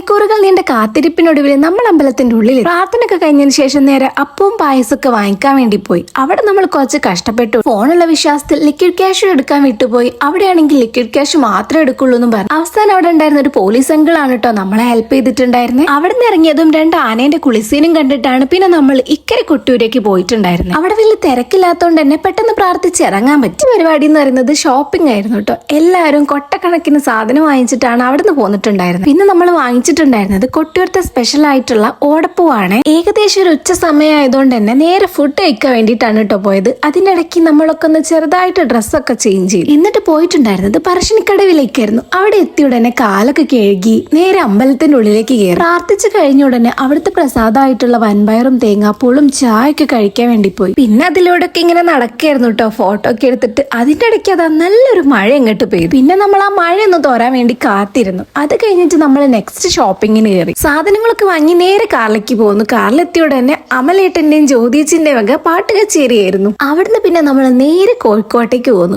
മണിക്കൂറുകൾ നീണ്ട കാത്തിരിപ്പിനൊടുവിൽ നമ്മൾ അമ്പലത്തിന്റെ ഉള്ളിൽ പ്രാർത്ഥനയൊക്കെ കഴിഞ്ഞതിന് ശേഷം നേരെ അപ്പവും പായസമൊക്കെ വാങ്ങിക്കാൻ വേണ്ടി പോയി. അവിടെ നമ്മൾ കുറച്ച് കഷ്ടപ്പെട്ടു. ഫോണുള്ള വിശ്വാസത്തിൽ ലിക്വിഡ് ക്യാഷ് എടുക്കാൻ വിട്ടുപോയി. അവിടെയാണെങ്കിൽ ലിക്വിഡ് ക്യാഷ് മാത്രമേ എടുക്കുള്ളൂ എന്നും പറഞ്ഞു. അവസാനം അവിടെ ഉണ്ടായിരുന്ന ഒരു പോലീസ് അങ്കിളാണ് കേട്ടോ നമ്മളെ ഹെൽപ്പ് ചെയ്തിട്ടുണ്ടായിരുന്നത്. അവിടെ നിന്ന് ഇറങ്ങിയതും 2 ആനേന്റെ കുളിസീനും കണ്ടിട്ടാണ് പിന്നെ നമ്മൾ ഇക്കരെ കൊട്ടൂരേക്ക് പോയിട്ടുണ്ടായിരുന്നത്. അവിടെ വലിയ തിരക്കില്ലാത്തതുകൊണ്ട് തന്നെ പെട്ടെന്ന് പ്രാർത്ഥിച്ച് ഇറങ്ങാൻ പറ്റി. പരിപാടി എന്ന് പറയുന്നത് ഷോപ്പിംഗ് ആയിരുന്നു കേട്ടോ. എല്ലാവരും കൊട്ടക്കണക്കിന് സാധനം വാങ്ങിച്ചിട്ടാണ് അവിടെ നിന്ന് പോന്നിട്ടുണ്ടായിരുന്നത്. പിന്നെ നമ്മൾ വാങ്ങിച്ചിട്ടുണ്ടായിരുന്നത് കൊട്ടിയൂരത്തെ സ്പെഷ്യൽ ആയിട്ടുള്ള ഓടപ്പൂവാണ്. ഏകദേശം ഒരു ഉച്ച സമയമായതുകൊണ്ട് തന്നെ നേരെ ഫുഡ് കഴിക്കാൻ വേണ്ടിയിട്ടാണ് കേട്ടോ പോയത്. അതിന്റെ ഇടയ്ക്ക് നമ്മളൊക്കെ ഒന്ന് ചെറുതായിട്ട് ഡ്രസ്സൊക്കെ ചേഞ്ച് ചെയ്തു. എന്നിട്ട് പോയിട്ടുണ്ടായിരുന്നത് പറശ്ശിനിക്കടവിലേക്കായിരുന്നു. അവിടെ എത്തിയ ഉടനെ കാലൊക്കെ കഴുകി നേരെ അമ്പലത്തിന്റെ ഉള്ളിലേക്ക് കയറി. പ്രാർത്ഥിച്ചു കഴിഞ്ഞ ഉടനെ അവിടുത്തെ പ്രസാദമായിട്ടുള്ള വൻപയറും തേങ്ങാപ്പൂളും ചായയൊക്കെ കഴിക്കാൻ വേണ്ടി പോയി. പിന്നെ അതിലൂടെ ഒക്കെ ഇങ്ങനെ നടക്കായിരുന്നു കേട്ടോ, ഫോട്ടോ ഒക്കെ എടുത്തിട്ട്. അതിന്റെ ഇടയ്ക്ക് അതാ നല്ലൊരു മഴ ഇങ്ങോട്ട് പെയ്തു. പിന്നെ നമ്മൾ ആ മഴയൊന്ന് തോരാൻ വേണ്ടി കാത്തിരുന്നു. അത് കഴിഞ്ഞിട്ട് നമ്മൾ നെക്സ്റ്റ് ഷോപ്പിങ്ങിന് കയറി. സാധനങ്ങളൊക്കെ വാങ്ങി നേരെ കാറിലേക്ക് പോകുന്നു. കാറിലെത്തിയ ഉടനെ അമലേട്ടന്റെയും ജ്യോതിച്ചിന്റെയും വക പാട്ട് കച്ചേരിയായിരുന്നു. അവിടുന്ന് പിന്നെ നമ്മൾ നേരെ കോഴിക്കോട്ടേക്ക് പോന്നു.